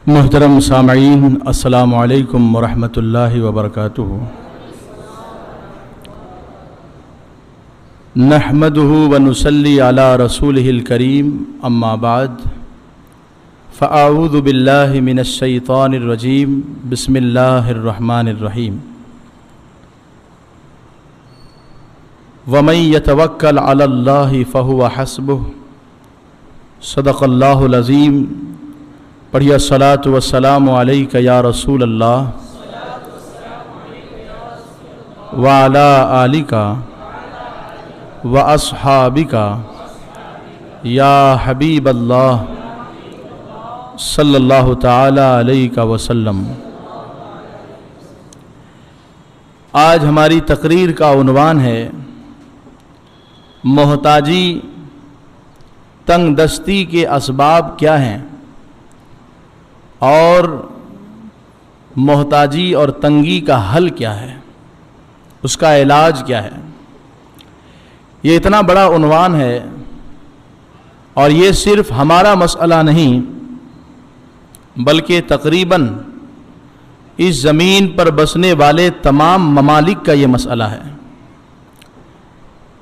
محترم سامعین، السلام علیکم ورحمۃ اللہ وبرکاتہ۔ نحمده ونصلی علی رسولہ الکریم، اما بعد فاعوذ باللہ من الشیطان الرجیم، بسم اللہ الرحمن الرحیم۔ ومن یتوکل علی اللہ فہو حسبہ، صدق اللہ العظیم۔ پڑھیے الصلاۃ والسلام علیک یا رسول اللہ وعلی آلک واصحابک یا حبیب اللہ صلی اللہ تعالی علیہ وسلم۔ آج ہماری تقریر کا عنوان ہے محتاجی، تنگ دستی کے اسباب کیا ہیں اور محتاجی اور تنگی کا حل کیا ہے، اس کا علاج کیا ہے۔ یہ اتنا بڑا عنوان ہے اور یہ صرف ہمارا مسئلہ نہیں بلکہ تقریباً اس زمین پر بسنے والے تمام ممالک کا یہ مسئلہ ہے،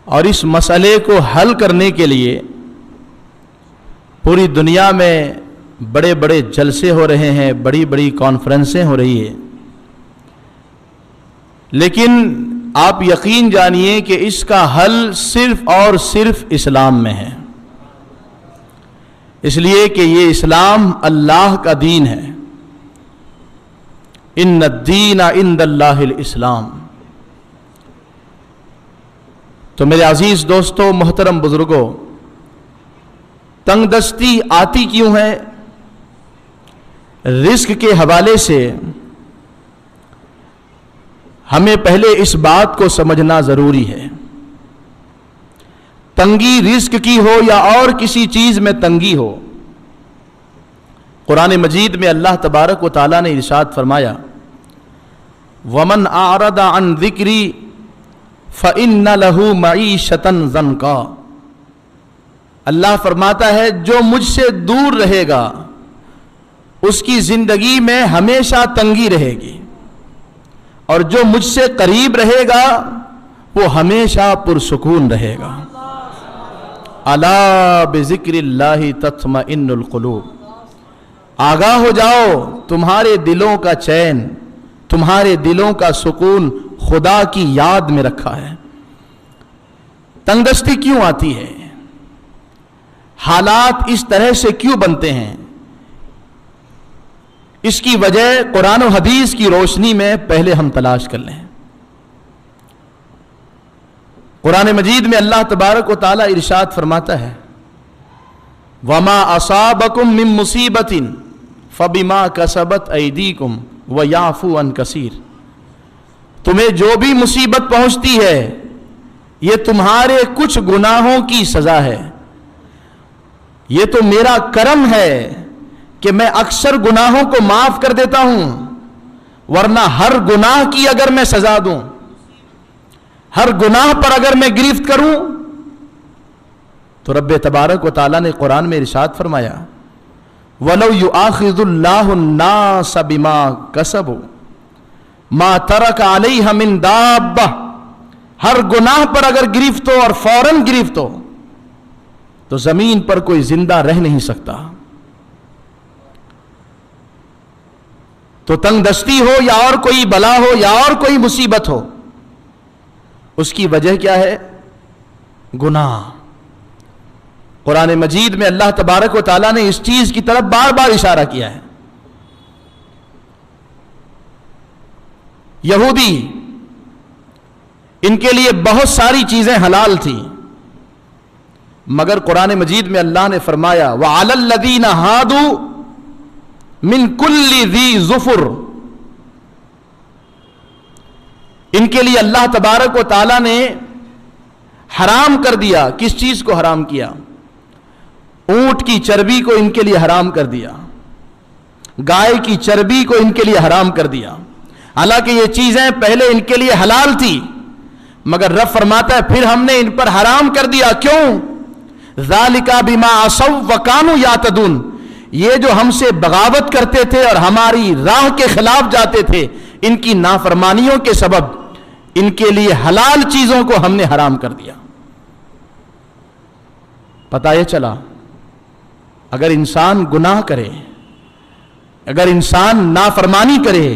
اور اس مسئلے کو حل کرنے کے لیے پوری دنیا میں بڑے بڑے جلسے ہو رہے ہیں، بڑی بڑی کانفرنسیں ہو رہی ہیں، لیکن آپ یقین جانیے کہ اس کا حل صرف اور صرف اسلام میں ہے، اس لیے کہ یہ اسلام اللہ کا دین ہے۔ ان الدین عند اللہ الاسلام۔ تو میرے عزیز دوستو، محترم بزرگوں، تنگ دستی آتی کیوں ہے؟ رزق کے حوالے سے ہمیں پہلے اس بات کو سمجھنا ضروری ہے۔ تنگی رزق کی ہو یا اور کسی چیز میں تنگی ہو، قرآن مجید میں اللہ تبارک و تعالیٰ نے ارشاد فرمایا وَمَنْ أَعْرَضَ عَنْ ذِكْرِي فَإِنَّ لَهُ مَعِيشَةً ضَنْكَا۔ اللہ فرماتا ہے جو مجھ سے دور رہے گا اس کی زندگی میں ہمیشہ تنگی رہے گی، اور جو مجھ سے قریب رہے گا وہ ہمیشہ پرسکون رہے گا۔ الا بذکر اللہ تطمئن القلوب۔ آگاہ ہو جاؤ، تمہارے دلوں کا چین، تمہارے دلوں کا سکون خدا کی یاد میں رکھا ہے۔ تنگ دستی کیوں آتی ہے؟ حالات اس طرح سے کیوں بنتے ہیں؟ اس کی وجہ قرآن و حدیث کی روشنی میں پہلے ہم تلاش کر لیں۔ قرآن مجید میں اللہ تبارک و تعالیٰ ارشاد فرماتا ہے وَمَا أَصَابَكُم مِّن مُّصِيبَةٍ فَبِمَا كَسَبَتْ أَيْدِيكُمْ وَيَعْفُو عَن كَثِيرٍ۔ تمہیں جو بھی مصیبت پہنچتی ہے یہ تمہارے کچھ گناہوں کی سزا ہے، یہ تو میرا کرم ہے کہ میں اکثر گناہوں کو معاف کر دیتا ہوں، ورنہ ہر گناہ کی اگر میں سزا دوں، ہر گناہ پر اگر میں گرفت کروں تو رب تبارک و تعالیٰ نے قرآن میں ارشاد فرمایا وَلَوْ يُؤَاخِذُ اللَّهُ النَّاسَ بِمَا كَسَبُوا مَا تَرَكَ عَلَيْهَا مِن دَابَّةٍ۔ ہر گناہ پر اگر گرفت ہو اور فوراً گرفت ہو تو زمین پر کوئی زندہ رہ نہیں سکتا۔ تو تنگ دستی ہو یا اور کوئی بلا ہو یا اور کوئی مصیبت ہو، اس کی وجہ کیا ہے؟ گناہ۔ قرآن مجید میں اللہ تبارک و تعالیٰ نے اس چیز کی طرف بار بار اشارہ کیا ہے۔ یہودی، ان کے لیے بہت ساری چیزیں حلال تھیں، مگر قرآن مجید میں اللہ نے فرمایا وَعَلَى الَّذِينَ هَادُوا مِن كُلِّ ذِي ظُفُرٍ۔ ان کے لیے اللہ تبارک و تعالیٰ نے حرام کر دیا۔ کس چیز کو حرام کیا؟ اونٹ کی چربی کو ان کے لیے حرام کر دیا، گائے کی چربی کو ان کے لیے حرام کر دیا۔ حالانکہ یہ چیزیں پہلے ان کے لیے حلال تھی، مگر رب فرماتا ہے پھر ہم نے ان پر حرام کر دیا. کیوں؟ ذالک بما عصوا وکانوا یعتدون. یہ جو ہم سے بغاوت کرتے تھے اور ہماری راہ کے خلاف جاتے تھے، ان کی نافرمانیوں کے سبب ان کے لیے حلال چیزوں کو ہم نے حرام کر دیا. پتہ یہ چلا اگر انسان گناہ کرے، اگر انسان نافرمانی کرے،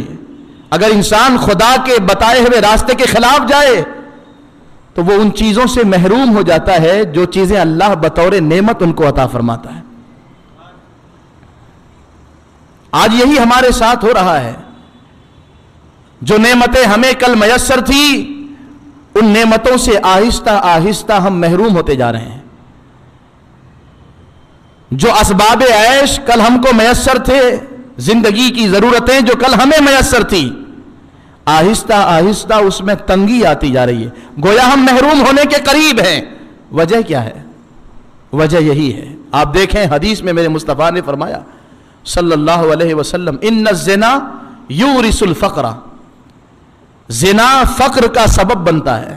اگر انسان خدا کے بتائے ہوئے راستے کے خلاف جائے تو وہ ان چیزوں سے محروم ہو جاتا ہے جو چیزیں اللہ بطور نعمت ان کو عطا فرماتا ہے. آج یہی ہمارے ساتھ ہو رہا ہے. جو نعمتیں ہمیں کل میسر تھی ان نعمتوں سے آہستہ آہستہ ہم محروم ہوتے جا رہے ہیں. جو اسباب عیش کل ہم کو میسر تھے، زندگی کی ضرورتیں جو کل ہمیں میسر تھی، آہستہ آہستہ اس میں تنگی آتی جا رہی ہے. گویا ہم محروم ہونے کے قریب ہیں. وجہ کیا ہے؟ وجہ یہی ہے. آپ دیکھیں حدیث میں میرے مصطفیٰ نے فرمایا صلی اللہ علیہ وسلم ان الزنا یورث الفقر. زنا فقر کا سبب بنتا ہے.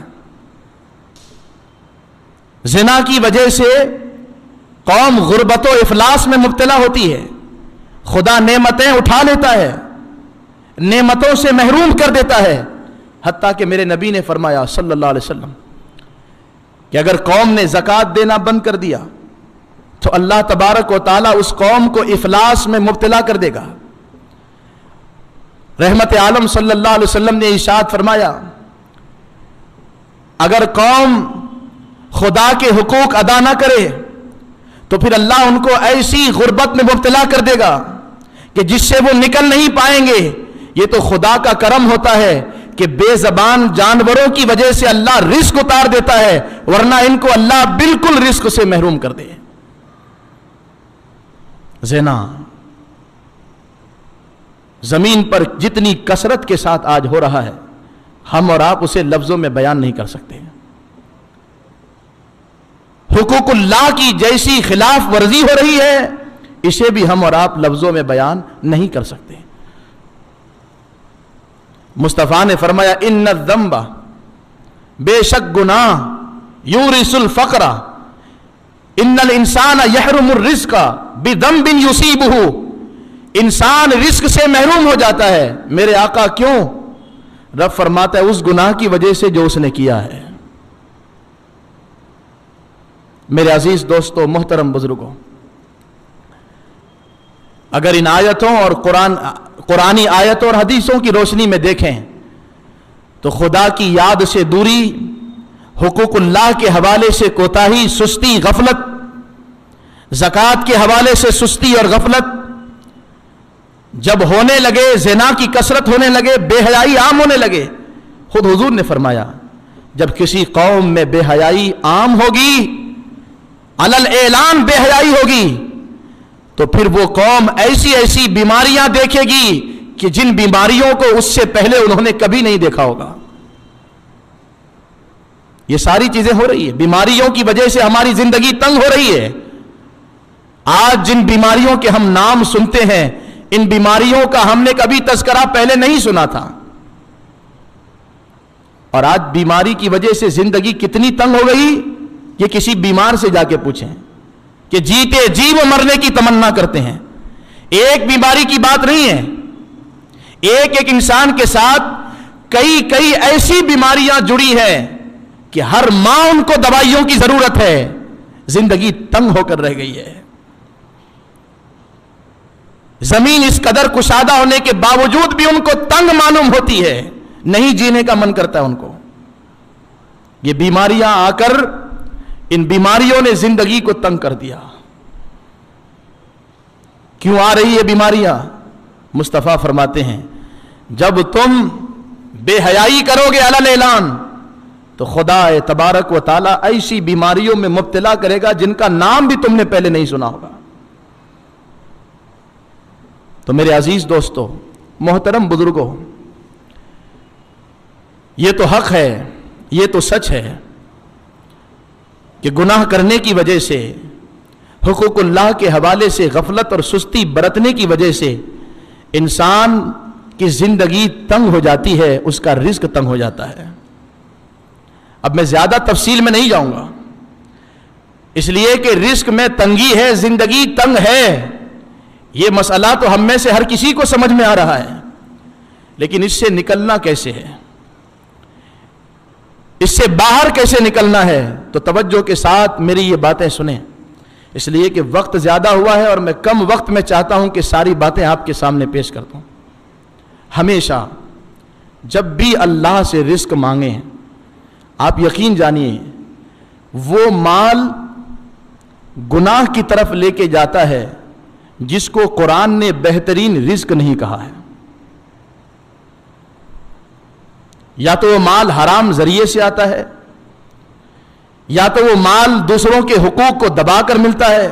زنا کی وجہ سے قوم غربت و افلاس میں مبتلا ہوتی ہے. خدا نعمتیں اٹھا لیتا ہے، نعمتوں سے محروم کر دیتا ہے. حتیٰ کہ میرے نبی نے فرمایا صلی اللہ علیہ وسلم کہ اگر قوم نے زکوٰۃ دینا بند کر دیا تو اللہ تبارک و تعالیٰ اس قوم کو افلاس میں مبتلا کر دے گا. رحمت عالم صلی اللہ علیہ وسلم نے ارشاد فرمایا اگر قوم خدا کے حقوق ادا نہ کرے تو پھر اللہ ان کو ایسی غربت میں مبتلا کر دے گا کہ جس سے وہ نکل نہیں پائیں گے. یہ تو خدا کا کرم ہوتا ہے کہ بے زبان جانوروں کی وجہ سے اللہ رزق اتار دیتا ہے، ورنہ ان کو اللہ بالکل رزق سے محروم کر دے. زنا زمین پر جتنی کثرت کے ساتھ آج ہو رہا ہے، ہم اور آپ اسے لفظوں میں بیان نہیں کر سکتے. حقوق اللہ کی جیسی خلاف ورزی ہو رہی ہے، اسے بھی ہم اور آپ لفظوں میں بیان نہیں کر سکتے. مصطفیٰ نے فرمایا ان الذنب، بے شک گناہ، یورث الفقر، ان الانسان یحرم الرزق بذنب یصیبہ، انسان رزق سے محروم ہو جاتا ہے. میرے آقا کیوں؟ رب فرماتا ہے اس گناہ کی وجہ سے جو اس نے کیا ہے. میرے عزیز دوستو، محترم بزرگوں، اگر ان آیتوں اور قرآنی آیتوں اور حدیثوں کی روشنی میں دیکھیں تو خدا کی یاد سے دوری، حقوق اللہ کے حوالے سے کوتاہی، سستی، غفلت، زکوٰۃ کے حوالے سے سستی اور غفلت جب ہونے لگے، زنا کی کثرت ہونے لگے، بے حیائی عام ہونے لگے. خود حضور نے فرمایا جب کسی قوم میں بے حیائی عام ہوگی، علل اعلان بے حیائی ہوگی، تو پھر وہ قوم ایسی ایسی بیماریاں دیکھے گی کہ جن بیماریوں کو اس سے پہلے انہوں نے کبھی نہیں دیکھا ہوگا. یہ ساری چیزیں ہو رہی ہیں. بیماریوں کی وجہ سے ہماری زندگی تنگ ہو رہی ہے. آج جن بیماریوں کے ہم نام سنتے ہیں، ان بیماریوں کا ہم نے کبھی تذکرہ پہلے نہیں سنا تھا. اور آج بیماری کی وجہ سے زندگی کتنی تنگ ہو گئی، یہ کسی بیمار سے جا کے پوچھیں کہ جیتے جی وہ مرنے کی تمنا کرتے ہیں. ایک بیماری کی بات نہیں ہے، ایک ایک انسان کے ساتھ کئی ایسی بیماریاں جڑی ہیں کہ ہر ماہ ان کو دوائیوں کی ضرورت ہے. زندگی تنگ ہو کر رہ گئی ہے. زمین اس قدر کشادہ ہونے کے باوجود بھی ان کو تنگ معلوم ہوتی ہے، نہیں جینے کا من کرتا ہے ان کو. یہ بیماریاں آ کر ان بیماریوں نے زندگی کو تنگ کر دیا. کیوں آ رہی ہے بیماریاں؟ مصطفیٰ فرماتے ہیں جب تم بے حیائی کرو گے علل اعلان تو خدا تبارک و تعالیٰ ایسی بیماریوں میں مبتلا کرے گا جن کا نام بھی تم نے پہلے نہیں سنا ہوگا. تو میرے عزیز دوستو، محترم بزرگوں، یہ تو حق ہے، یہ تو سچ ہے کہ گناہ کرنے کی وجہ سے، حقوق اللہ کے حوالے سے غفلت اور سستی برتنے کی وجہ سے انسان کی زندگی تنگ ہو جاتی ہے، اس کا رزق تنگ ہو جاتا ہے. اب میں زیادہ تفصیل میں نہیں جاؤں گا، اس لیے کہ رزق میں تنگی ہے، زندگی تنگ ہے، یہ مسئلہ تو ہم میں سے ہر کسی کو سمجھ میں آ رہا ہے، لیکن اس سے نکلنا کیسے ہے، اس سے باہر کیسے نکلنا ہے؟ تو توجہ کے ساتھ میری یہ باتیں سنیں، اس لیے کہ وقت زیادہ ہوا ہے اور میں کم وقت میں چاہتا ہوں کہ ساری باتیں آپ کے سامنے پیش کر دوں۔ ہمیشہ جب بھی اللہ سے رزق مانگیں، آپ یقین جانیے وہ مال گناہ کی طرف لے کے جاتا ہے جس کو قرآن نے بہترین رزق نہیں کہا ہے۔ یا تو وہ مال حرام ذریعے سے آتا ہے، یا تو وہ مال دوسروں کے حقوق کو دبا کر ملتا ہے،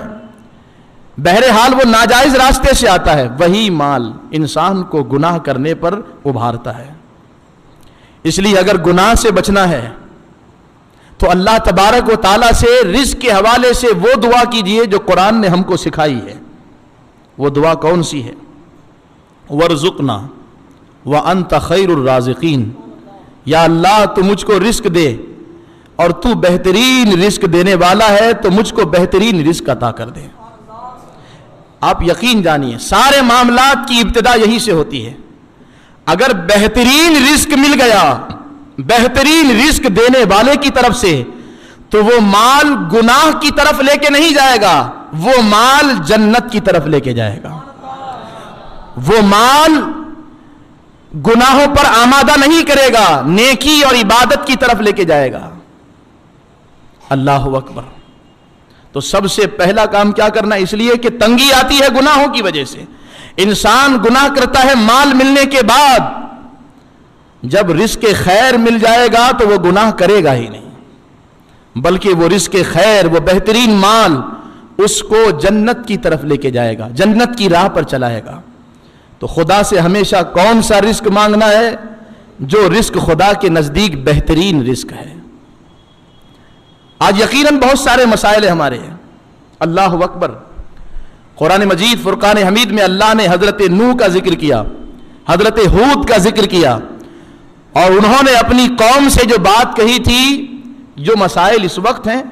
بہرحال وہ ناجائز راستے سے آتا ہے، وہی مال انسان کو گناہ کرنے پر ابھارتا ہے۔ اس لیے اگر گناہ سے بچنا ہے تو اللہ تبارک و تعالیٰ سے رزق کے حوالے سے وہ دعا کیجئے جو قرآن نے ہم کو سکھائی ہے۔ وہ دعا کون سی ہے؟ وَارْزُقْنَا وَأَنْتَ خَيْرُ الرَّازِقِينَ، یا اللہ تو مجھ کو رزق دے اور تو بہترین رزق دینے والا ہے، تو مجھ کو بہترین رزق عطا کر دے۔ آپ یقین جانیے سارے معاملات کی ابتدا یہی سے ہوتی ہے۔ اگر بہترین رزق مل گیا بہترین رزق دینے والے کی طرف سے، تو وہ مال گناہ کی طرف لے کے نہیں جائے گا، وہ مال جنت کی طرف لے کے جائے گا، وہ مال گناہوں پر آمادہ نہیں کرے گا، نیکی اور عبادت کی طرف لے کے جائے گا۔ اللہ اکبر۔ تو سب سے پہلا کام کیا کرنا ہے؟ اس لیے کہ تنگی آتی ہے گناہوں کی وجہ سے، انسان گناہ کرتا ہے مال ملنے کے بعد، جب رزق خیر مل جائے گا تو وہ گناہ کرے گا ہی نہیں، بلکہ وہ رزق خیر، وہ بہترین مال اس کو جنت کی طرف لے کے جائے گا، جنت کی راہ پر چلائے گا۔ تو خدا سے ہمیشہ کون سا رزق مانگنا ہے؟ جو رزق خدا کے نزدیک بہترین رزق ہے۔ آج یقیناً بہت سارے مسائل ہمارے ہیں۔ اللہ اکبر۔ قرآن مجید فرقان حمید میں اللہ نے حضرت نوح کا ذکر کیا، حضرت ہود کا ذکر کیا، اور انہوں نے اپنی قوم سے جو بات کہی تھی، جو مسائل اس وقت ہیں۔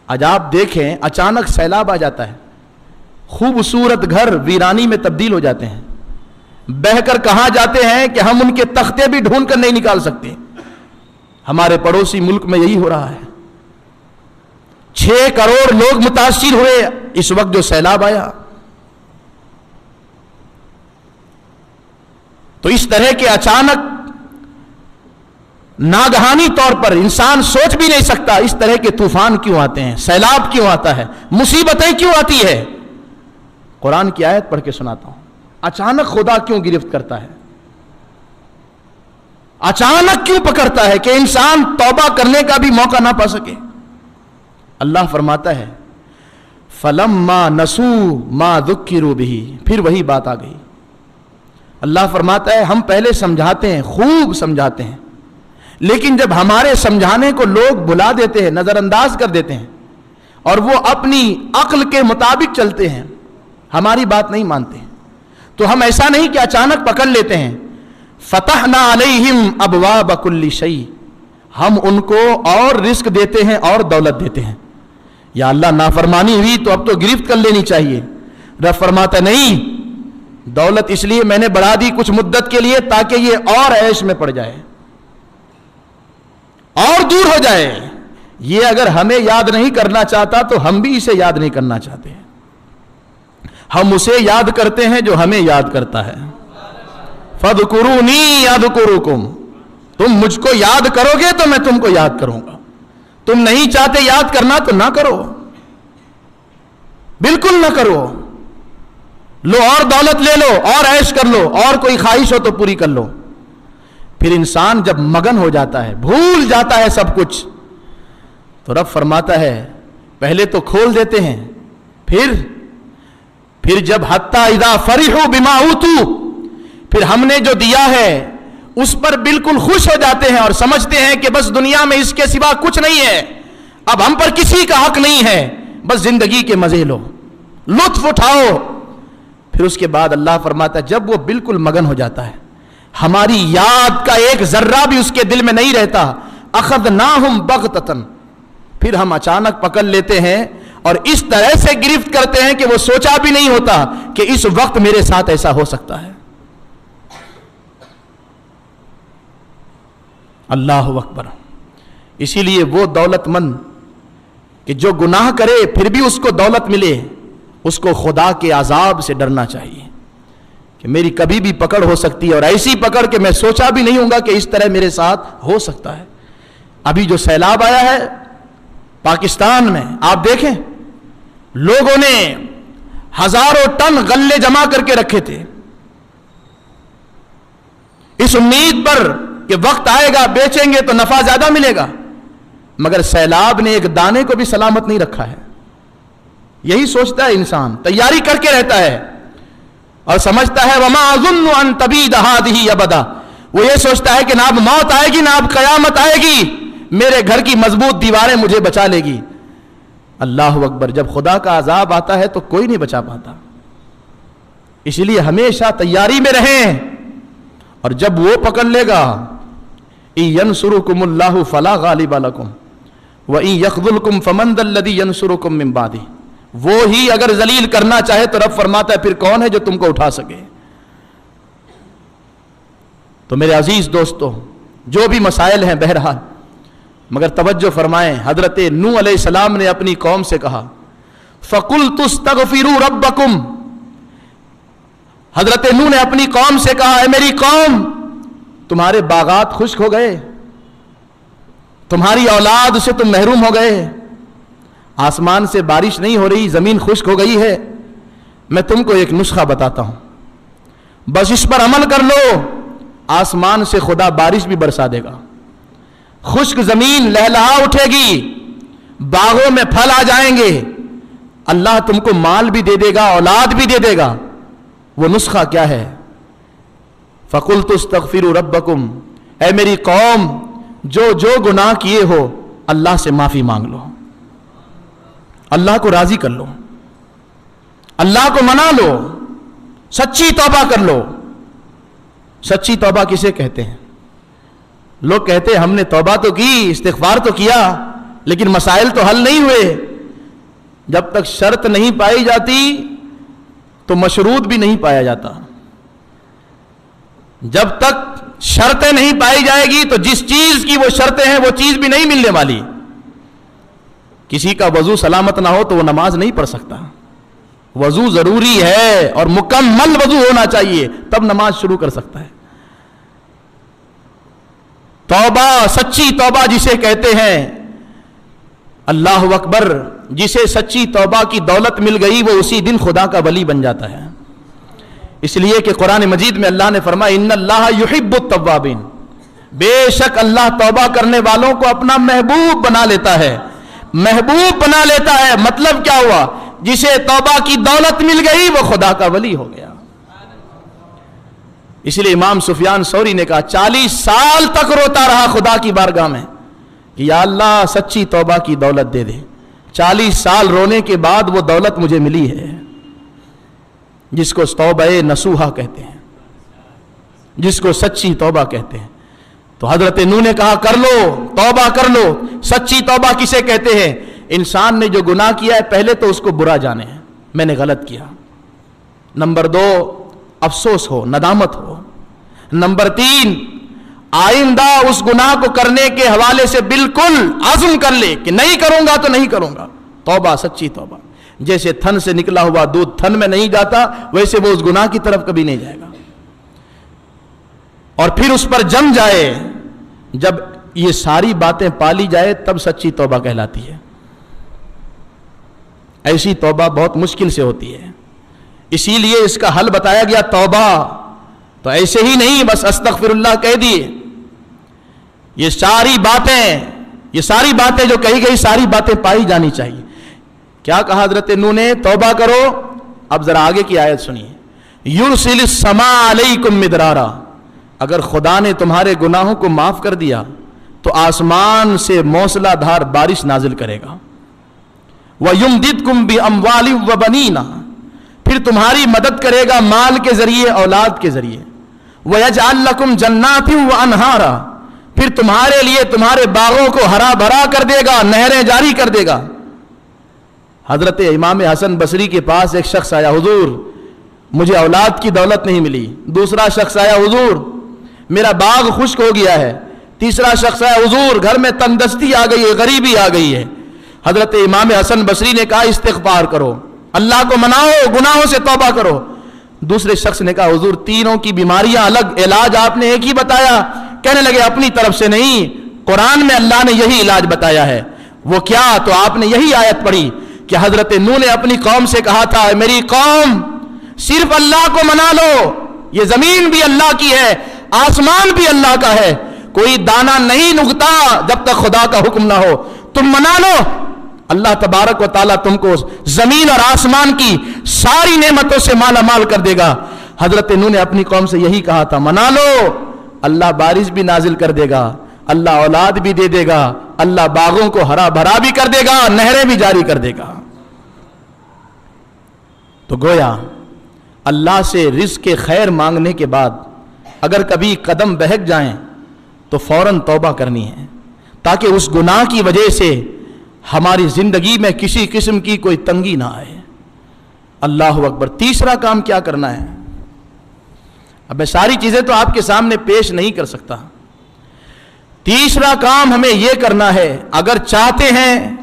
آج آپ دیکھیں اچانک سیلاب آ جاتا ہے، خوبصورت گھر ویرانی میں تبدیل ہو جاتے ہیں، بہہ کر کہاں جاتے ہیں کہ ہم ان کے تختے بھی ڈھونڈ کر نہیں نکال سکتے۔ ہمارے پڑوسی ملک میں یہی ہو رہا ہے، 6 کروڑ لوگ متاثر ہوئے اس وقت جو سیلاب آیا۔ تو اس طرح کے اچانک ناگہانی طور پر انسان سوچ بھی نہیں سکتا اس طرح کے طوفان کیوں آتے ہیں، سیلاب کیوں آتا ہے، مصیبتیں کیوں آتی ہے۔ قرآن کی آیت پڑھ کے سناتا ہوں، اچانک خدا کیوں گرفت کرتا ہے، اچانک کیوں پکڑتا ہے کہ انسان توبہ کرنے کا بھی موقع نہ پا سکے۔ اللہ فرماتا ہے فَلَمَّا نَسُوا مَا ذُكِّرُوا بِهِ، پھر وہی بات آ گئی۔ اللہ فرماتا ہے ہم پہلے سمجھاتے ہیں، خوب سمجھاتے ہیں، لیکن جب ہمارے سمجھانے کو لوگ بھلا دیتے ہیں، نظر انداز کر دیتے ہیں، اور وہ اپنی عقل کے مطابق چلتے ہیں، ہماری بات نہیں مانتے ہیں، تو ہم ایسا نہیں کہ اچانک پکڑ لیتے ہیں۔ فتحنا علیہم ابواب کل شیء، ہم ان کو اور رزق دیتے ہیں اور دولت دیتے ہیں۔ یا اللہ نافرمانی ہوئی تو اب تو گرفت کر لینی چاہیے۔ رب فرماتا نہیں، دولت اس لیے میں نے بڑھا دی کچھ مدت کے لیے تاکہ یہ اور عیش میں پڑ جائے اور دور ہو جائے۔ یہ اگر ہمیں یاد نہیں کرنا چاہتا تو ہم بھی اسے یاد نہیں کرنا چاہتے ہیں، ہم اسے یاد کرتے ہیں جو ہمیں یاد کرتا ہے۔ فَاذْكُرُونِي أَذْكُرُكُمْ، تم مجھ کو یاد کرو گے تو میں تم کو یاد کروں گا، تم نہیں چاہتے یاد کرنا تو نہ کرو، بالکل نہ کرو، لو اور دولت لے لو اور عیش کر لو اور کوئی خواہش ہو تو پوری کر لو۔ پھر انسان جب مگن ہو جاتا ہے، بھول جاتا ہے سب کچھ، تو رب فرماتا ہے پہلے تو کھول دیتے ہیں، پھر جب حتی اذا فرحوا بما اوتوا، پھر ہم نے جو دیا ہے اس پر بالکل خوش ہو جاتے ہیں اور سمجھتے ہیں کہ بس دنیا میں اس کے سوا کچھ نہیں ہے، اب ہم پر کسی کا حق نہیں ہے، بس زندگی کے مزے لو، لطف اٹھاؤ۔ پھر اس کے بعد اللہ فرماتا ہے جب وہ بالکل مگن ہو جاتا ہے، ہماری یاد کا ایک ذرہ بھی اس کے دل میں نہیں رہتا، اخذناہم بغتۃ، پھر ہم اچانک پکڑ لیتے ہیں اور اس طرح سے گرفت کرتے ہیں کہ وہ سوچا بھی نہیں ہوتا کہ اس وقت میرے ساتھ ایسا ہو سکتا ہے۔ اللہ اکبر۔ اسی لیے وہ دولت مند کہ جو گناہ کرے پھر بھی اس کو دولت ملے، اس کو خدا کے عذاب سے ڈرنا چاہیے کہ میری کبھی بھی پکڑ ہو سکتی ہے، اور ایسی پکڑ کہ میں سوچا بھی نہیں ہوں گا کہ اس طرح میرے ساتھ ہو سکتا ہے۔ ابھی جو سیلاب آیا ہے پاکستان میں، آپ دیکھیں لوگوں نے ہزاروں ٹن غلے جمع کر کے رکھے تھے اس امید پر کہ وقت آئے گا بیچیں گے تو نفع زیادہ ملے گا، مگر سیلاب نے ایک دانے کو بھی سلامت نہیں رکھا ہے۔ یہی سوچتا ہے انسان، تیاری کر کے رہتا ہے اور سمجھتا ہے وما اظن ان تبید هذه ابدا، وہ یہ سوچتا ہے کہ نہ اب موت آئے گی نہ اب قیامت آئے گی، میرے گھر کی مضبوط دیواریں مجھے بچا لے گی۔ اللہ اکبر۔ جب خدا کا عذاب آتا ہے تو کوئی نہیں بچا پاتا، اس لیے ہمیشہ تیاری میں رہیں، اور جب وہ پکڑ لے گا ان ینصرکم اللہ فلا غالب لکم وان یخذلکم فمن ذا الذی ینصرکم من بعدہ، وہ ہی اگر ذلیل کرنا چاہے تو رب فرماتا ہے پھر کون ہے جو تم کو اٹھا سکے۔ تو میرے عزیز دوستو، جو بھی مسائل ہیں بہرحال، مگر توجہ فرمائیں، حضرت نوح علیہ السلام نے اپنی قوم سے کہا فَقُلْتُ اسْتَغْفِرُوا رَبَّكُمْ، حضرت نوح نے اپنی قوم سے کہا اے میری قوم، تمہارے باغات خشک ہو گئے، تمہاری اولاد سے تم محروم ہو گئے، آسمان سے بارش نہیں ہو رہی، زمین خشک ہو گئی ہے، میں تم کو ایک نسخہ بتاتا ہوں، بس اس پر عمل کر لو، آسمان سے خدا بارش بھی برسا دے گا، خشک زمین لہلہا اٹھے گی، باغوں میں پھل آ جائیں گے، اللہ تم کو مال بھی دے دے گا، اولاد بھی دے دے گا۔ وہ نسخہ کیا ہے؟ فَقُلْتُ اسْتَغْفِرُوا رَبَّكُمْ، اے میری قوم جو گناہ کیے ہو اللہ سے معافی مانگ لو، اللہ کو راضی کر لو، اللہ کو منا لو، سچی توبہ کر لو۔ سچی توبہ کسے کہتے ہیں؟ لوگ کہتے ہیں ہم نے توبہ تو کی، استغفار تو کیا، لیکن مسائل تو حل نہیں ہوئے۔ جب تک شرط نہیں پائی جاتی تو مشروط بھی نہیں پایا جاتا، جب تک شرطیں نہیں پائی جائے گی تو جس چیز کی وہ شرطیں ہیں وہ چیز بھی نہیں ملنے والی۔ کسی کا وضو سلامت نہ ہو تو وہ نماز نہیں پڑھ سکتا، وضو ضروری ہے اور مکمل وضو ہونا چاہیے تب نماز شروع کر سکتا ہے۔ توبہ، سچی توبہ جسے کہتے ہیں، اللہ اکبر، جسے سچی توبہ کی دولت مل گئی وہ اسی دن خدا کا ولی بن جاتا ہے۔ اس لیے کہ قرآن مجید میں اللہ نے فرمایا ان اللہ یحب التوابین، بے شک اللہ توبہ کرنے والوں کو اپنا محبوب بنا لیتا ہے۔ محبوب بنا لیتا ہے مطلب کیا ہوا؟ جسے توبہ کی دولت مل گئی وہ خدا کا ولی ہو گیا۔ اس لیے امام سفیان ثوری نے کہا 40 سال تک روتا رہا خدا کی بارگاہ میں کہ یا اللہ سچی توبہ کی دولت دے دے۔ 40 سال رونے کے بعد وہ دولت مجھے ملی ہے، جس کو توبہ نصوحہ کہتے ہیں، جس کو سچی توبہ کہتے ہیں۔ تو حضرت نوح نے کہا کر لو، توبہ کر لو۔ سچی توبہ کسے کہتے ہیں؟ انسان نے جو گناہ کیا ہے پہلے تو اس کو برا جانے، میں نے غلط کیا۔ نمبر 2 افسوس ہو، ندامت ہو۔ نمبر 3 آئندہ اس گناہ کو کرنے کے حوالے سے بالکل عزم کر لے کہ نہیں کروں گا تو نہیں کروں گا۔ توبہ، سچی توبہ۔ جیسے تھن سے نکلا ہوا دودھ تھن میں نہیں جاتا ویسے وہ اس گناہ کی طرف کبھی نہیں جائے گا، اور پھر اس پر جم جائے۔ جب یہ ساری باتیں پالی جائے تب سچی توبہ کہلاتی ہے۔ ایسی توبہ بہت مشکل سے ہوتی ہے، اسی لیے اس کا حل بتایا گیا توبہ۔ تو ایسے ہی نہیں بس استغفر اللہ کہہ دیے، یہ ساری باتیں جو کہی گئی ساری باتیں پائی جانی چاہیے۔ کیا کہا حضرت نوح نے؟ توبہ کرو۔ اب ذرا آگے کی آیت سنیے، یرسل السماء علیکم مدرارا، اگر خدا نے تمہارے گناہوں کو معاف کر دیا تو آسمان سے موسلا دھار بارش نازل کرے گا۔ وَيُمْدِدْكُمْ بِأَمْوَالٍ وَبَنِينَ، پھر تمہاری مدد کرے گا مال کے ذریعے، اولاد کے ذریعے۔ وَيَجْعَلْ لَكُمْ جَنَّاتٍ وَأَنْهَارًا، پھر تمہارے لیے تمہارے باغوں کو ہرا بھرا کر دے گا، نہریں جاری کر دے گا۔ حضرت امام حسن بصری کے پاس ایک شخص آیا، حضور مجھے اولاد کی دولت نہیں ملی۔ دوسرا شخص آیا، حضور میرا باغ خشک ہو گیا ہے۔ تیسرا شخص آیا، حضور گھر میں تنگدستی آ گئی ہے، غریبی آ گئی ہے۔ حضرت امام حسن بصری نے کہا استغفار کرو، اللہ کو مناؤ، گناہوں سے توبہ کرو۔ دوسرے شخص نے کہا حضور تینوں کی بیماریاں الگ، علاج آپ نے ایک ہی بتایا۔ کہنے لگے اپنی طرف سے نہیں، قرآن میں اللہ نے یہی علاج بتایا ہے۔ وہ کیا؟ تو آپ نے یہی آیت پڑھی کہ حضرت نوح نے اپنی قوم سے کہا تھا میری قوم صرف اللہ کو منا لو، یہ زمین بھی اللہ کی ہے، آسمان بھی اللہ کا ہے، کوئی دانہ نہیں نگتا جب تک خدا کا حکم نہ ہو، تم منا لو، اللہ تبارک و تعالیٰ تم کو زمین اور آسمان کی ساری نعمتوں سے مالا مال کر دے گا۔ حضرت نوح نے اپنی قوم سے یہی کہا تھا منا لو، اللہ بارش بھی نازل کر دے گا، اللہ اولاد بھی دے دے گا، اللہ باغوں کو ہرا بھرا بھی کر دے گا، نہریں بھی جاری کر دے گا۔ تو گویا اللہ سے رزق خیر مانگنے کے بعد اگر کبھی قدم بہک جائیں تو فوراً توبہ کرنی ہے، تاکہ اس گناہ کی وجہ سے ہماری زندگی میں کسی قسم کی کوئی تنگی نہ آئے۔ اللہ اکبر۔ تیسرا کام کیا کرنا ہے؟ اب میں ساری چیزیں تو آپ کے سامنے پیش نہیں کر سکتا۔ تیسرا کام ہمیں یہ کرنا ہے، اگر چاہتے ہیں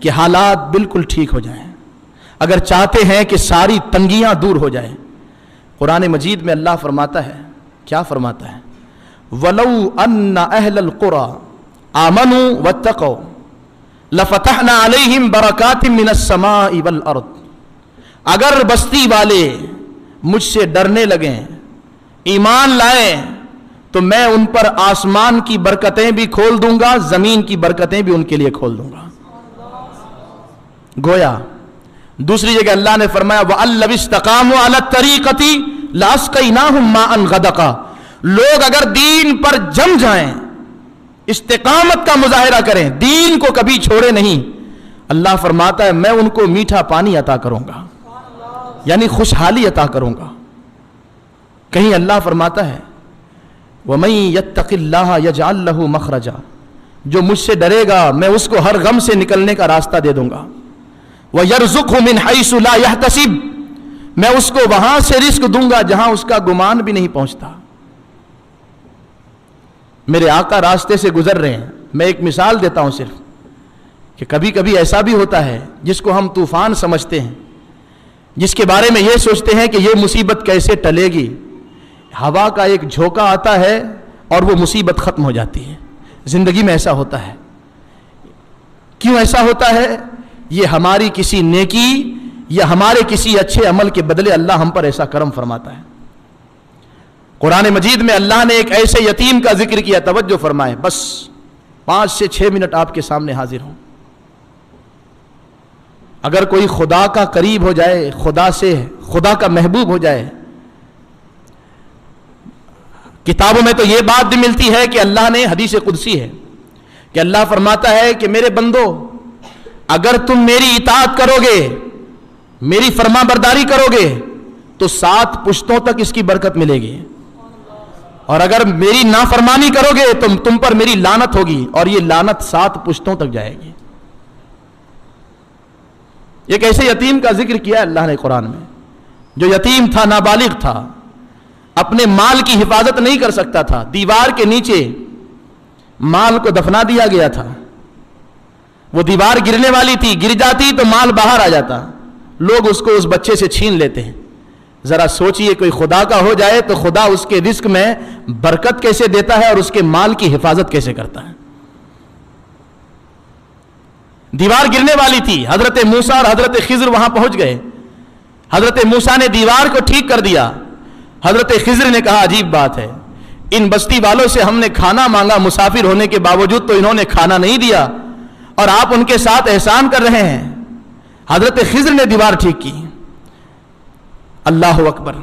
کہ حالات بالکل ٹھیک ہو جائیں، اگر چاہتے ہیں کہ ساری تنگیاں دور ہو جائیں، قرآن مجید میں اللہ فرماتا ہے، کیا فرماتا ہے؟ وَلَوْ أَنَّ أَهْلَ الْقُرَىٰ آمَنُوا وَاتَّقَوْا لَفَتَحْنَا عَلَيْهِمْ بَرَكَاتٍ مِّنَ السَّمَاءِ وَالْأَرْضِ، اگر بستی والے مجھ سے ڈرنے لگیں، ایمان لائیں، تو میں ان پر آسمان کی برکتیں بھی کھول دوں گا، زمین کی برکتیں بھی ان کے لیے کھول دوں گا۔ گویا دوسری جگہ اللہ نے فرمایا وَأَلَّوِ اسْتَقَامُوا عَلَى الطَّرِيقَةِ لَأَسْقَيْنَاهُمْ مَاءً غَدَقًا، لوگ اگر دین پر جم جائیں، استقامت کا مظاہرہ کریں، دین کو کبھی چھوڑے نہیں، اللہ فرماتا ہے میں ان کو میٹھا پانی عطا کروں گا، یعنی خوشحالی عطا کروں گا۔ کہیں اللہ فرماتا ہے وَمَن يَتَّقِ اللَّهَ يَجْعَل لَّهُ مَخْرَجًا، جو مجھ سے ڈرے گا میں اس کو ہر غم سے نکلنے کا راستہ دے دوں گا۔ وَيَرْزُقْهُ مِنْ حَيْثُ لَا يَحْتَسِبُ، میں اس کو وہاں سے رزق دوں گا جہاں اس کا گمان بھی نہیں پہنچتا۔ میرے آقا راستے سے گزر رہے ہیں، میں ایک مثال دیتا ہوں صرف، کہ کبھی کبھی ایسا بھی ہوتا ہے جس کو ہم طوفان سمجھتے ہیں، جس کے بارے میں یہ سوچتے ہیں کہ یہ مصیبت کیسے ٹلے گی، ہوا کا ایک جھونکا آتا ہے اور وہ مصیبت ختم ہو جاتی ہے۔ زندگی میں ایسا ہوتا ہے۔ کیوں ایسا ہوتا ہے؟ یہ ہماری کسی نیکی یا ہمارے کسی اچھے عمل کے بدلے اللہ ہم پر ایسا کرم فرماتا ہے۔ قرآن مجید میں اللہ نے ایک ایسے یتیم کا ذکر کیا، توجہ فرمائیں، بس 5 سے 6 منٹ آپ کے سامنے حاضر ہوں۔ اگر کوئی خدا کا قریب ہو جائے، خدا کا محبوب ہو جائے، کتابوں میں تو یہ بات بھی ملتی ہے کہ اللہ نے، حدیث قدسی ہے کہ اللہ فرماتا ہے کہ میرے بندو اگر تم میری اطاعت کرو گے، میری فرما برداری کرو گے تو 7 پشتوں تک اس کی برکت ملے گی، اور اگر میری نافرمانی کرو گے تو تم پر میری لعنت ہوگی، اور یہ لعنت 7 پشتوں تک جائے گی۔ ایک ایسے یتیم کا ذکر کیا اللہ نے قرآن میں، جو یتیم تھا، نابالغ تھا، اپنے مال کی حفاظت نہیں کر سکتا تھا، دیوار کے نیچے مال کو دفنا دیا گیا تھا، وہ دیوار گرنے والی تھی، گر جاتی تو مال باہر آ جاتا، لوگ اس کو اس بچے سے چھین لیتے ہیں۔ ذرا سوچئے کوئی خدا کا ہو جائے تو خدا اس کے رزق میں برکت کیسے دیتا ہے اور اس کے مال کی حفاظت کیسے کرتا ہے۔ دیوار گرنے والی تھی، حضرت موسیٰ اور حضرت خضر وہاں پہنچ گئے، حضرت موسیٰ نے دیوار کو ٹھیک کر دیا، حضرت خضر نے کہا عجیب بات ہے، ان بستی والوں سے ہم نے کھانا مانگا، مسافر ہونے کے باوجود تو انہوں نے کھانا نہیں دیا، اور آپ ان کے ساتھ احسان کر رہے ہیں۔ حضرت خضر نے دیوار ٹھیک کی۔ اللہ اکبر۔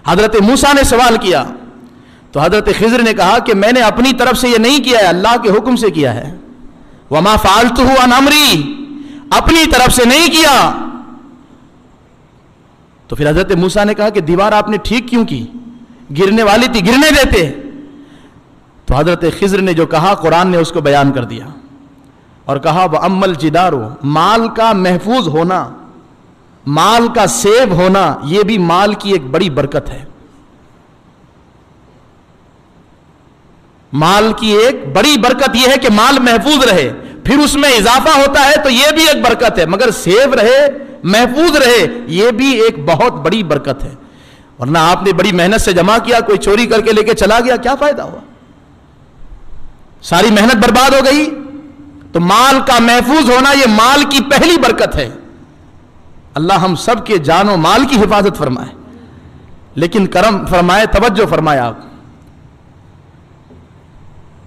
حضرت موسیٰ نے سوال کیا تو حضرت خضر نے کہا کہ میں نے اپنی طرف سے یہ نہیں کیا ہے، اللہ کے حکم سے کیا ہے۔ وما فعلته عن امری، اپنی طرف سے نہیں کیا۔ تو پھر حضرت موسیٰ نے کہا کہ دیوار آپ نے ٹھیک کیوں کی؟ گرنے والی تھی، گرنے دیتے۔ تو حضرت خضر نے جو کہا قرآن نے اس کو بیان کر دیا اور کہا وَأَمَّا الْجِدَارُ، مال کا محفوظ ہونا، مال کا سیو ہونا، یہ بھی مال کی ایک بڑی برکت ہے. مال کی ایک بڑی برکت یہ ہے کہ مال محفوظ رہے، پھر اس میں اضافہ ہوتا ہے تو یہ بھی ایک برکت ہے، مگر سیو رہے، محفوظ رہے، یہ بھی ایک بہت بڑی برکت ہے. ورنہ آپ نے بڑی محنت سے جمع کیا، کوئی چوری کر کے لے کے چلا گیا، کیا فائدہ ہوا؟ ساری محنت برباد ہو گئی. تو مال کا محفوظ ہونا یہ مال کی پہلی برکت ہے. اللہ ہم سب کے جان و مال کی حفاظت فرمائے، لیکن کرم فرمائے، توجہ فرمائے آپ.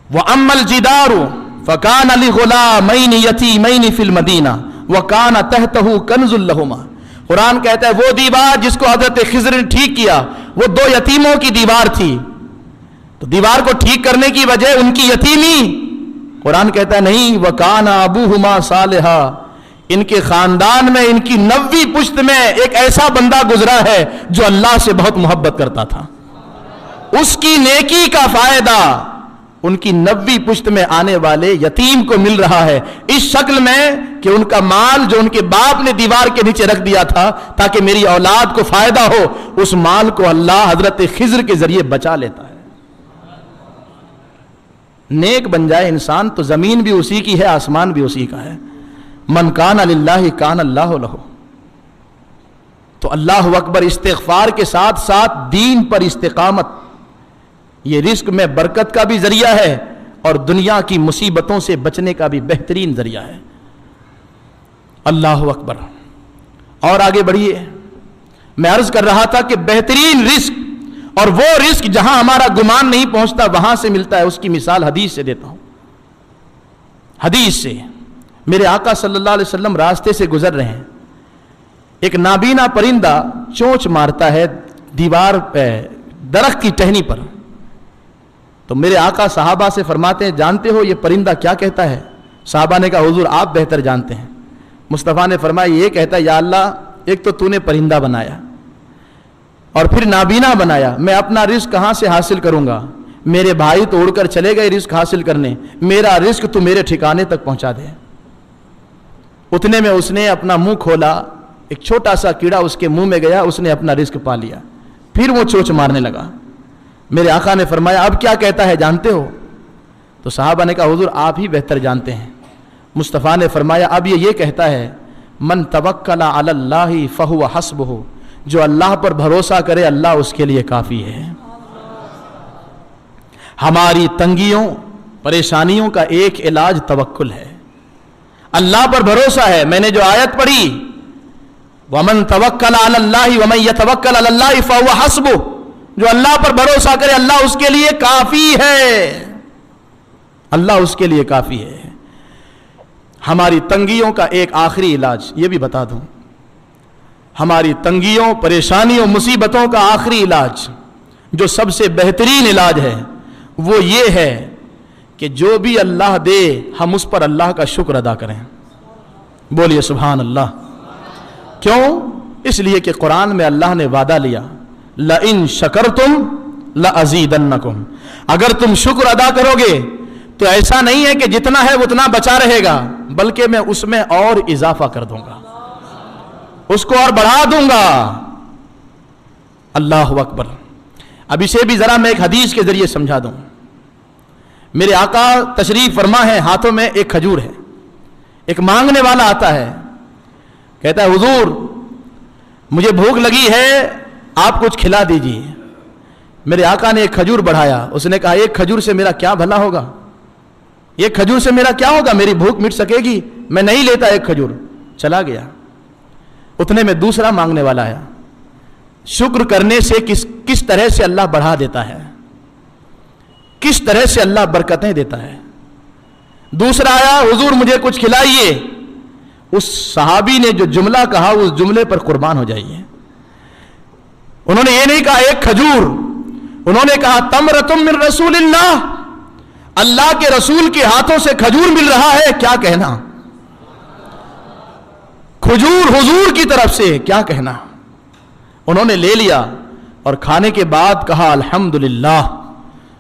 وَأَمَّا الْجِدَارُ فَكَانَ لِغُلَامَيْنِ يَتِيمَيْنِ فِي الْمَدِينَةِ وَكَانَ تَحْتَهُ كَنْزٌ لَهُمَا. قرآن کہتا ہے وہ دیوار جس کو حضرت خضر نے ٹھیک کیا، وہ دو یتیموں کی دیوار تھی. تو دیوار کو ٹھیک کرنے کی وجہ ان کی یتیمی. قرآن کہتا ہے نہیں، وَكَانَ أَبُوهُمَا صَالِحًا، ان کے خاندان میں، ان کی 90 پشت میں ایک ایسا بندہ گزرا ہے جو اللہ سے بہت محبت کرتا تھا. اس کی نیکی کا فائدہ ان کی 90 پشت میں آنے والے یتیم کو مل رہا ہے، اس شکل میں کہ ان کا مال جو ان کے باپ نے دیوار کے نیچے رکھ دیا تھا تاکہ میری اولاد کو فائدہ ہو، اس مال کو اللہ حضرت خضر کے ذریعے بچا لیتا ہے. نیک بن جائے انسان تو زمین بھی اسی کی ہے، آسمان بھی اسی کا ہے. من کان للہ کان اللہ لہ. تو اللہ اکبر، استغفار کے ساتھ ساتھ دین پر استقامت یہ رزق میں برکت کا بھی ذریعہ ہے اور دنیا کی مصیبتوں سے بچنے کا بھی بہترین ذریعہ ہے. اللہ اکبر. اور آگے بڑھیے. میں عرض کر رہا تھا کہ بہترین رزق اور وہ رزق جہاں ہمارا گمان نہیں پہنچتا وہاں سے ملتا ہے، اس کی مثال حدیث سے دیتا ہوں. حدیث سے میرے آقا صلی اللہ علیہ وسلم راستے سے گزر رہے ہیں، ایک نابینا پرندہ چونچ مارتا ہے دیوار پہ، درخت کی ٹہنی پر. تو میرے آقا صحابہ سے فرماتے ہیں جانتے ہو یہ پرندہ کیا کہتا ہے؟ صحابہ نے کہا حضور آپ بہتر جانتے ہیں. مصطفیٰ نے فرمایا یہ کہتا ہے یا اللہ ایک تو تو نے پرندہ بنایا اور پھر نابینا بنایا، میں اپنا رزق کہاں سے حاصل کروں گا؟ میرے بھائی تو اڑ کر چلے گئے رزق حاصل کرنے، میرا رزق تو میرے ٹھکانے تک پہنچا دے. اتنے میں اس نے اپنا منہ کھولا، ایک چھوٹا سا کیڑا اس کے منہ میں گیا، اس نے اپنا رزق پا لیا، پھر وہ چونچ مارنے لگا. میرے آقا نے فرمایا اب کیا کہتا ہے جانتے ہو؟ تو صحابہ نے کہا حضور آپ ہی بہتر جانتے ہیں. مصطفیٰ نے فرمایا اب یہ کہتا ہے من توکل علی اللہ فہو حسبہ، جو اللہ پر بھروسہ کرے اللہ اس کے لیے کافی ہے. ہماری تنگیوں پریشانیوں کا ایک علاج توکل ہے، اللہ پر بھروسہ ہے. میں نے جو آیت پڑھی ومن توکل علی اللہ ومن یتوکل علی اللہ فہو حسبہ، جو اللہ پر بھروسہ کرے اللہ اس کے لیے کافی ہے، اللہ اس کے لیے کافی ہے. ہماری تنگیوں کا ایک آخری علاج یہ بھی بتا دوں، ہماری تنگیوں پریشانیوں مصیبتوں کا آخری علاج جو سب سے بہترین علاج ہے وہ یہ ہے کہ جو بھی اللہ دے ہم اس پر اللہ کا شکر ادا کریں. بولیے سبحان اللہ. کیوں؟ اس لیے کہ قرآن میں اللہ نے وعدہ لیا لَإِن شَكَرْتُمْ لَأَزِيدَنَّكُمْ، اگر تم شکر ادا کرو گے تو ایسا نہیں ہے کہ جتنا ہے اتنا بچا رہے گا، بلکہ میں اس میں اور اضافہ کر دوں گا، اس کو اور بڑھا دوں گا. اللہ اکبر. اب اسے بھی ذرا میں ایک حدیث کے ذریعے سمجھا دوں. میرے آقا تشریف فرما ہے، ہاتھوں میں ایک کھجور ہے. ایک مانگنے والا آتا ہے، کہتا ہے حضور مجھے بھوک لگی ہے، آپ کچھ کھلا دیجیے. میرے آقا نے ایک کھجور بڑھایا. اس نے کہا ایک کھجور سے میرا کیا بھلا ہوگا، ایک کھجور سے میرا کیا ہوگا، میری بھوک مٹ سکے گی، میں نہیں لیتا ایک کھجور. چلا گیا. اتنے میں دوسرا مانگنے والا آیا. شکر کرنے سے کس طرح سے اللہ بڑھا دیتا ہے، کس طرح سے اللہ برکتیں دیتا ہے. دوسرا آیا حضور مجھے کچھ کھلائیے. اس صحابی نے جو جملہ کہا اس جملے پر قربان ہو جائیے. انہوں نے یہ نہیں کہا ایک کھجور، انہوں نے کہا تمرتم من رسول اللہ، اللہ کے رسول کے ہاتھوں سے کھجور مل رہا ہے، کیا کہنا. کھجور حضور کی طرف سے، کیا کہنا. انہوں نے لے لیا اور کھانے کے بعد کہا الحمدللہ.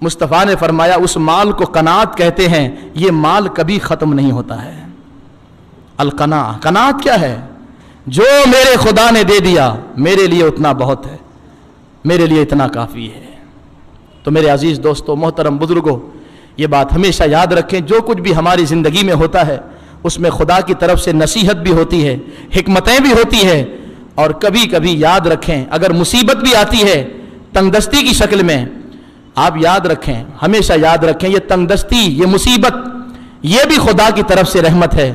مصطفیٰ نے فرمایا اس مال کو قناعت کہتے ہیں، یہ مال کبھی ختم نہیں ہوتا ہے۔ القناع، قناعت کیا ہے؟ جو میرے خدا نے دے دیا میرے لیے اتنا بہت ہے، میرے لیے اتنا کافی ہے۔ تو میرے عزیز دوستو، محترم بزرگوں، یہ بات ہمیشہ یاد رکھیں، جو کچھ بھی ہماری زندگی میں ہوتا ہے اس میں خدا کی طرف سے نصیحت بھی ہوتی ہے، حکمتیں بھی ہوتی ہے، اور کبھی کبھی یاد رکھیں اگر مصیبت بھی آتی ہے تنگ دستی کی شکل میں، آپ یاد رکھیں، ہمیشہ یاد رکھیں، یہ تنگ دستی، یہ مصیبت، یہ بھی خدا کی طرف سے رحمت ہے۔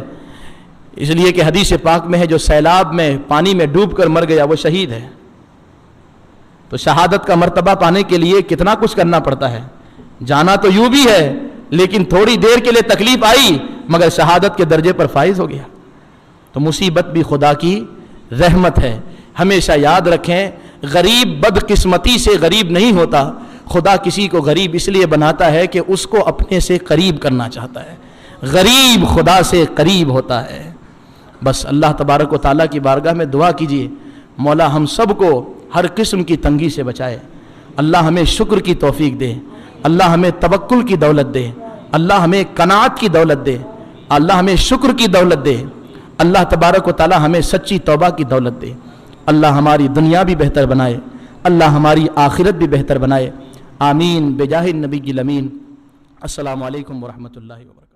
اس لیے کہ حدیث پاک میں ہے جو سیلاب میں پانی میں ڈوب کر مر گیا وہ شہید ہے۔ تو شہادت کا مرتبہ پانے کے لیے کتنا کچھ کرنا پڑتا ہے، جانا تو یوں بھی ہے لیکن تھوڑی دیر کے لیے تکلیف آئی مگر شہادت کے درجے پر فائز ہو گیا۔ تو مصیبت بھی خدا کی رحمت ہے۔ ہمیشہ یاد رکھیں، غریب بدقسمتی سے غریب نہیں ہوتا، خدا کسی کو غریب اس لیے بناتا ہے کہ اس کو اپنے سے قریب کرنا چاہتا ہے۔ غریب خدا سے قریب ہوتا ہے۔ بس اللہ تبارک و تعالیٰ کی بارگاہ میں دعا کیجیے، مولا ہم سب کو ہر قسم کی تنگی سے بچائے، اللہ ہمیں شکر کی توفیق دے، اللہ ہمیں توکل کی دولت دے، اللہ ہمیں قناعت کی دولت دے، اللہ ہمیں شکر کی دولت دے، اللہ تبارک و تعالیٰ ہمیں سچی توبہ کی دولت دے، اللہ ہماری دنیا بھی بہتر بنائے، اللہ ہماری آخرت بھی بہتر بنائے، آمین بجاہ النبی الامین۔ السلام علیکم ورحمۃ اللہ وبرکاتہ۔